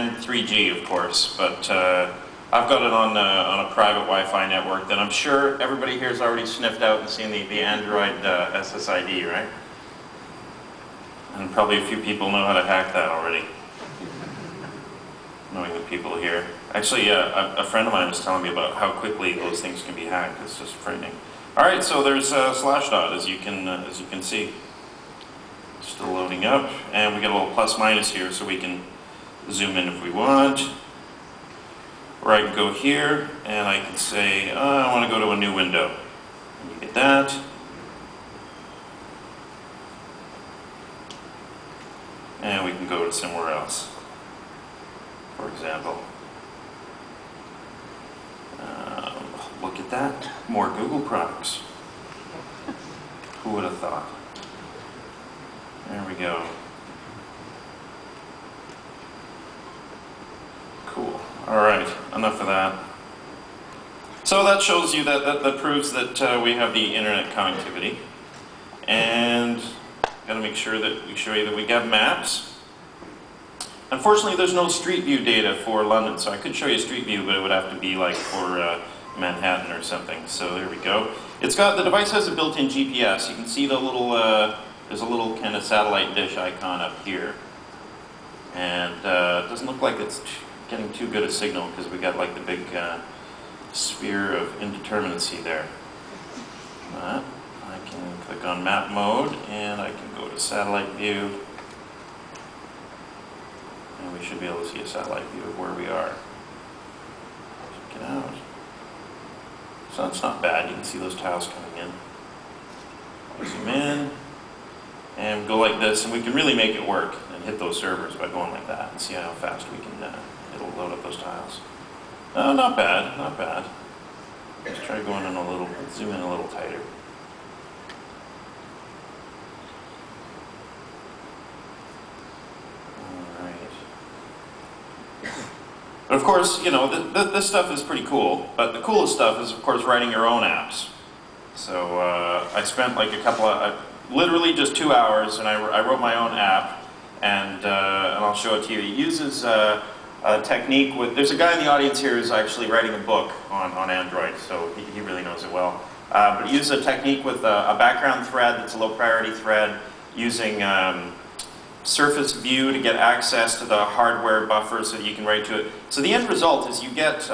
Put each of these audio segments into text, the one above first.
and 3G, of course, but I've got it on a private Wi-Fi network that I'm sure everybody here has already sniffed out and seen the Android SSID, right? And probably a few people know how to hack that already, knowing the people here. Actually, a friend of mine was telling me about how quickly those things can be hacked. It's just frightening. All right, so there's Slashdot, as you can see. Still loading up, and we got a little plus minus here, so we can zoom in if we want. Or I can go here, and I can say, I want to go to a new window. And you get that. And we can go to somewhere else, for example. Look at that, more Google products. Who would have thought? There we go. Cool. All right, enough of that. So that shows you that proves that we have the internet connectivity. And got to make sure that we show you that we got maps. Unfortunately, there's no Street View data for London, so I could show you Street View, but it would have to be like for Manhattan or something. So there we go. The device has a built-in GPS. You can see the little, there's a little kind of satellite dish icon up here. And it doesn't look like it's getting too good a signal because we got like the big sphere of indeterminacy there. I can click on map mode and I can go to satellite view. And we should be able to see a satellite view of where we are. Check it out. So that's not bad. You can see those tiles coming in. I'll zoom in and go like this, and we can really make it work and hit those servers by going like that and see how fast we can, it'll load up those tiles. Oh, not bad, not bad. Let's try going in a little, zoom in a little tighter. But of course, you know, this stuff is pretty cool, but the coolest stuff is, of course, writing your own apps. So I spent like literally just 2 hours, and I wrote my own app, and I'll show it to you. It uses a technique there's a guy in the audience here who's actually writing a book on Android, so he really knows it well. But it uses a technique with a background thread that's a low priority thread, using surface view to get access to the hardware buffer so that you can write to it. So the end result is you get,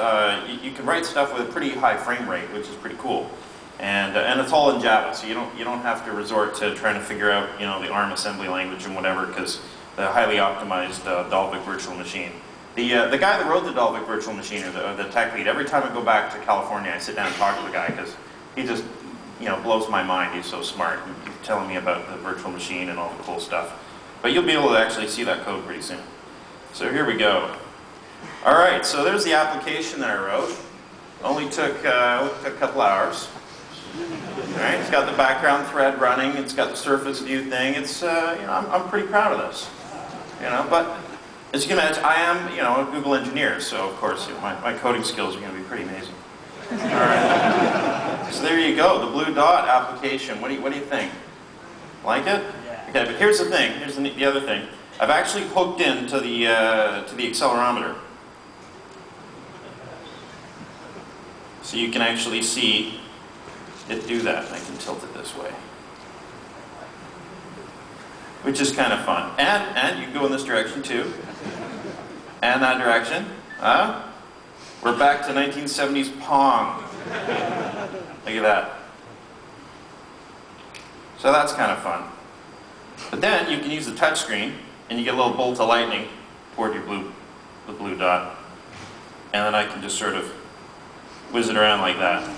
you can write stuff with a pretty high frame rate, which is pretty cool. And it's all in Java, so you don't have to resort to trying to figure out, you know, the ARM assembly language and whatever, because the highly optimized Dalvik virtual machine. The guy that wrote the Dalvik virtual machine, or the tech lead, every time I go back to California, I sit down and talk to the guy, because he just, you know, blows my mind. He's so smart. He's telling me about the virtual machine and all the cool stuff. But you'll be able to actually see that code pretty soon. So here we go. All right, so there's the application that I wrote. Only took a couple hours. All right, it's got the background thread running. It's got the surface view thing. It's you know, I'm pretty proud of this. You know, but as you can imagine, I am, you know, a Google engineer, so of course, you know, my coding skills are going to be pretty amazing. All right. So there you go, the blue dot application. What do you think? Like it? Okay, but here's the thing. Here's the other thing. I've actually hooked into the accelerometer, so you can actually see it do that. I can tilt it this way, which is kind of fun. And you can go in this direction too, and that direction. We're back to 1970s Pong. Look at that. So that's kind of fun. But then you can use the touch screen, and you get a little bolt of lightning toward your the blue dot, and then I can just sort of whiz it around like that.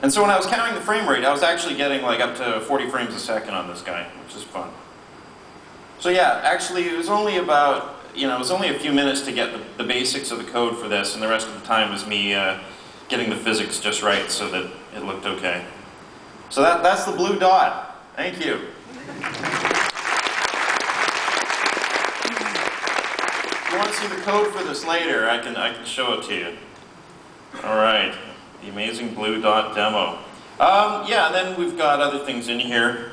And so when I was counting the frame rate, I was actually getting like up to 40 frames a second on this guy, which is fun. So yeah, actually it was only about, you know, it was only a few minutes to get the basics of the code for this, and the rest of the time was me getting the physics just right so that it looked okay. So that's the blue dot. Thank you. If you want to see the code for this later, I can show it to you. All right, the amazing blue dot demo. Yeah, and then we've got other things in here.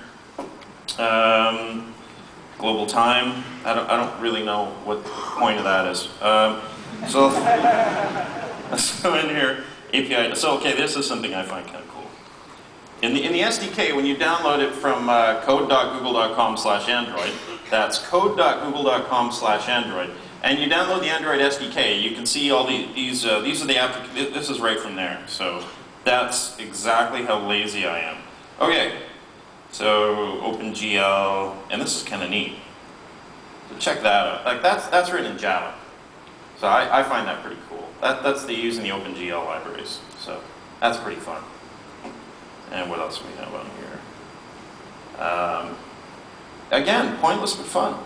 global time. I don't really know what the point of that is. So in here, API. So okay, this is something I find kind of cool. In the SDK, when you download it from code.google.com/Android, that's code.google.com/Android, and you download the Android SDK, you can see all these are the applications. This is right from there. So that's exactly how lazy I am. Okay, so OpenGL, and this is kind of neat. So check that out. Like that's written in Java. So I find that pretty cool. That's using the OpenGL libraries. So that's pretty fun. And what else do we have on here? Again, pointless but fun.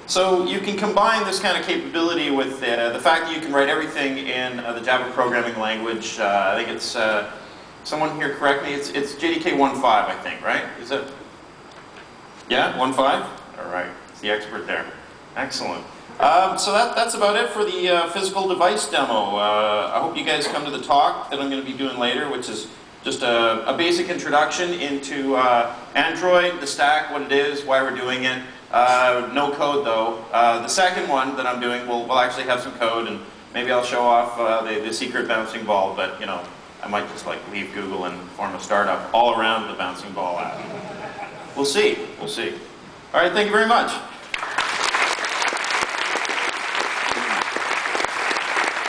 So you can combine this kind of capability with the fact that you can write everything in the Java programming language. I think it's, someone here correct me, it's JDK 1.5, I think, right? Is it? Yeah, 1.5? All right, it's the expert there. Excellent. So that's about it for the physical device demo. I hope you guys come to the talk that I'm going to be doing later, which is just a basic introduction into Android, the stack, what it is, why we're doing it. No code though. The second one that I'm doing will actually have some code, and maybe I'll show off the secret bouncing ball, but you know, I might just like leave Google and form a startup all around the bouncing ball app. We'll see. We'll see. All right, thank you very much.